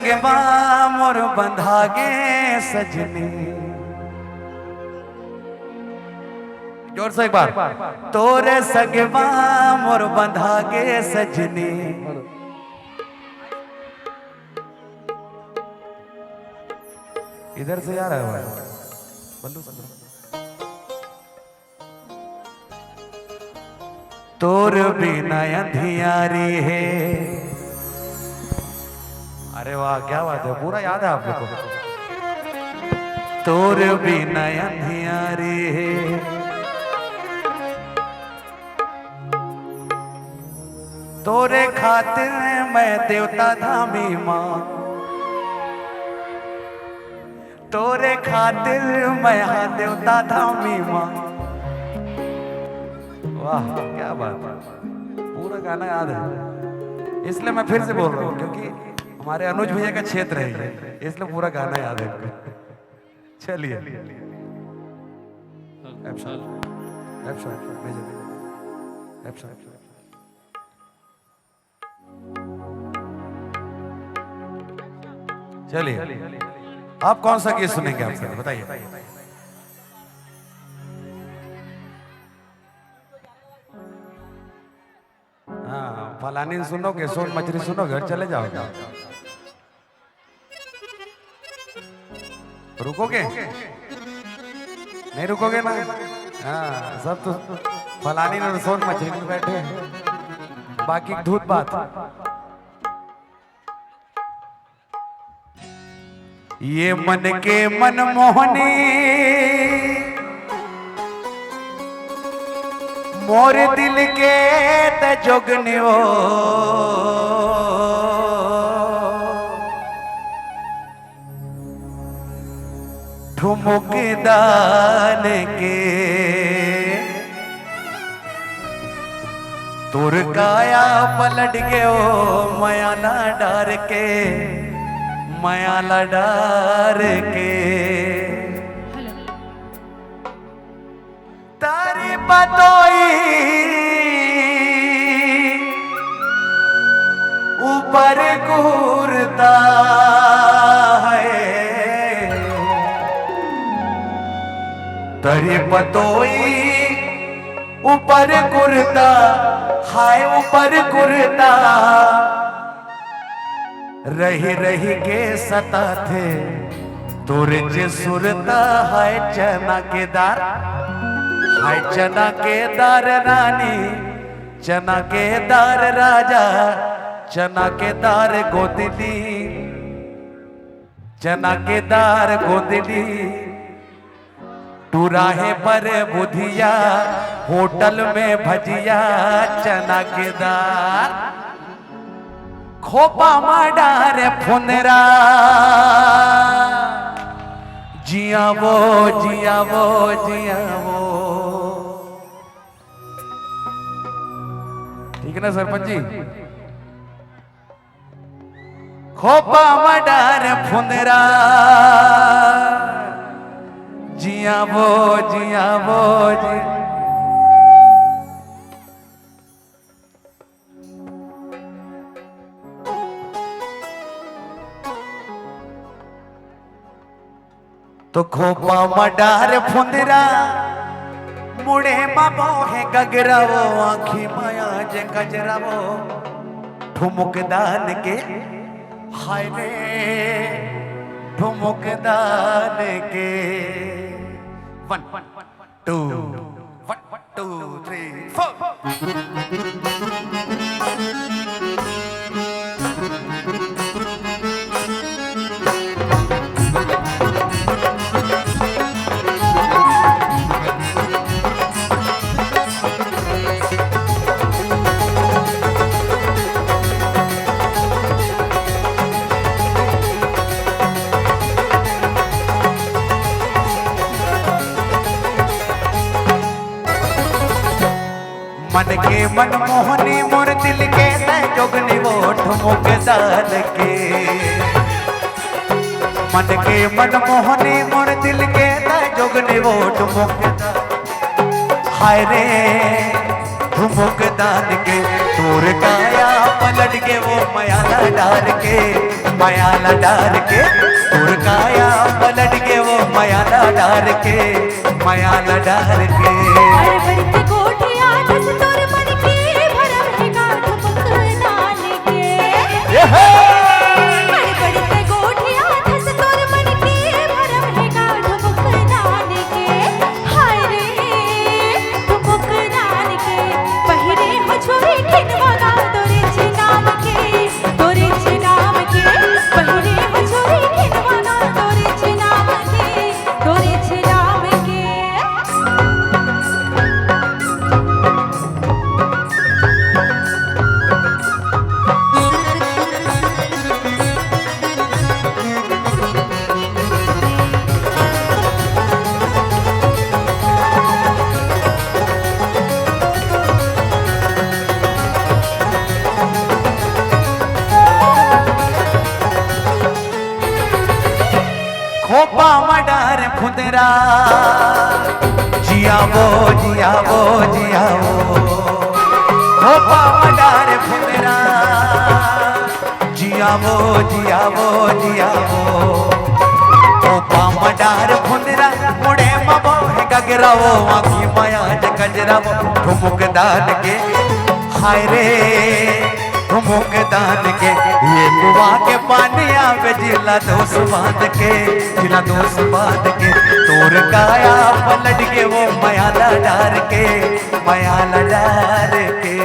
सगवा मोर बंधागे सजनी। जोर से एक बार। तोरे सगवा मोर बंधागे सजनी। इधर से आ रहा है बंदू तोर बिना अंधियारी है। अरे वाह क्या बात है, पूरा याद है आप लोगों को। तोर बिना अंधियारी है, तोरे खातिर मैं देवता धामी माँ। तोरे खातिर मैं हाँ देवता धामी माँ। वाह क्या बात है, पूरा गाना याद है। इसलिए मैं फिर से बोल रहा हूँ क्योंकि हमारे अनुज भैया का क्षेत्र है, इसलिए पूरा गाना याद है। चलिए चलिए आप कौन सा गीत सुनेंगे, आप बताइए। हाँ फलानी सुनोगे, सोन मछली सुनोगे घर चले जाओगे। रुकोगे नहीं रुकोगे ना। हाँ सब तो फलानी और सोन मछली में बैठे हैं, बाकी धूत बात। ये मन के मनमोहनी मोर दिल के तजोगनी हो। ठुमुक दान के तुर काया पलट गयो मयाला डार के, मयाला डार के। तारी बतोई ऊपर घूरता है, तारी बतोई ऊपर घूरता हाय ऊपर घूरता। रही रही के सता थे तुर जे सुरता हाय चना के दार, हाय चना के दार रानी, चना के दार राजा, चना के दार गोदली, चना के दार गोदली। टूराहे पर बुधिया होटल में भजिया, चना के दार खोपा माडार फुनरा। जिया वो जिया वो जिया वो। ठीक है ना सरपंच जी। खोपा मडार फुंदरा, जिया वो जिया वो जी। तो खोपा मडार फुंदरा मुड़े बाबो है गगरावो, आँखी माया जे गजरावो। ठुमुक दान के हाय रे ठुमुक दान के। 1 2 3 4। मन के मनमोहनी मोर दिल के जोगनी वो ठुमुक दान के। मन के मनमोहनी मोर दिल के जोगनी वो ठुमुक। हाय रे ठुमुक दान के तोर काया पलट के वो मयाला डार के मयाला डार के तोर काया पलट के वो मयाला डार के मयाला डार के खोपा मडार खुदरा जियावो जियावो जियावो खोपा मडार खुदरा जियावो जियावो जियावो खोपा मडार खुदरा मुड़े मबो है गगरावो आखी माया गजरावो ठुमुक दान के हाय रे ठुमुक दान के ये कुआ के पानी आवे जिला दोस बांध के जिला दोस बांध के तोर काया पलट के वो मयाला डार के मयाला डार के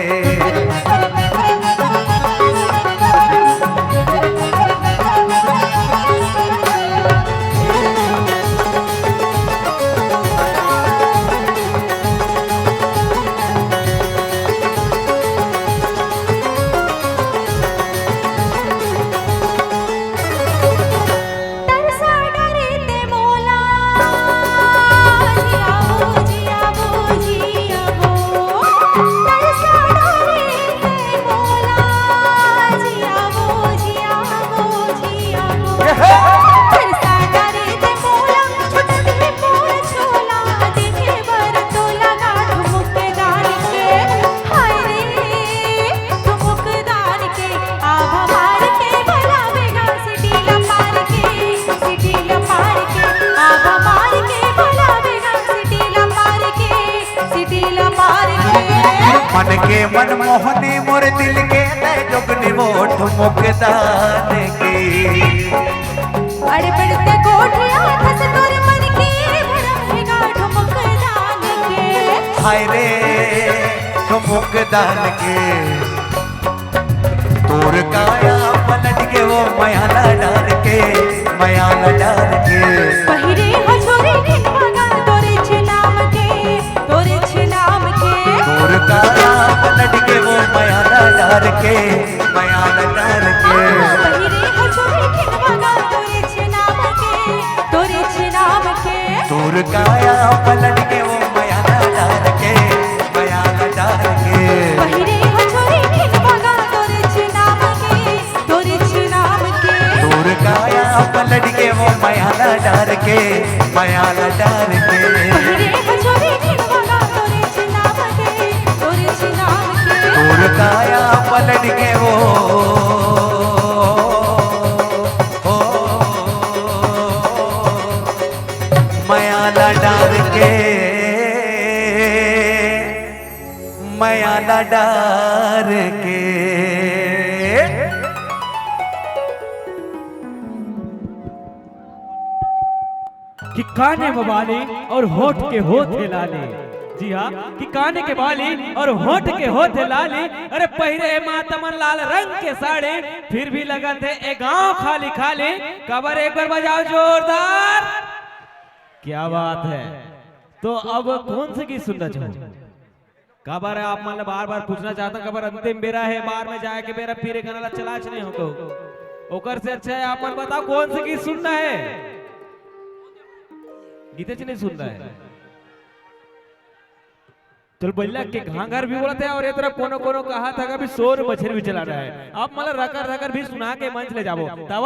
मन के मन मोहनी मोर दिल के जोगनी वो ठुमुक दान के अरे बढ़ते कोठिया धस तोर मन की भरमेगा ठुमुक दान के हाय रे ठुमुक दान के तोर काया पलट के वो मयाला डार के मयाला डार के पहिरे हछोरी खिनवागा तोरे छ नाम के तोरे छ नाम के तोर काया पलट के वो मयाला डार के मयाला डार के पहिरे हछोरी खिनवागा तोरे छ नाम के तोरे छ नाम के तोर काया पलट के वो मयाला डार के मयाला डार के पहिरे हछोरी खिनवागा तोरे छ नाम के तोरे छ नाम के तोर काया पलट के वो मयाला डार के मयाला डार के पहिरे हछोरी खिनवागा तोरे छ नाम के तोरे छ नाम के तोर काया पलट के वो मयाला डार के मयाला डार के कि काने में बाली और होठ के होठे लाले। जी हाँ, कि काने के बाली और होठ के होठे लाले। अरे पहिरे मातमन लाल रंग के साड़े, फिर भी लगा थे एक गांव खाली खाली। कबर एक बार बजाओ जोरदार। क्या बात है। तो अब कौन सी गीत सुनना चाहो? कबर आप मतलब बार बार पूछना चाहता हूँ, कबर अंतिम बेरा है, बार में जाए के बेरा फिर एक गाना चला नहीं हो। ओकर से अच्छा है आप मन बताओ कौन सी गीत सुनना है? गीते नहीं सुनना है। चल बल्ला के घाघर भी बोलते हैं और ये तरफ कोनो कोनो कहा था कि शोर मच्छर भी चला रहा है। आप मतलब रकर रकर भी सुना के मंच ले जाओ तब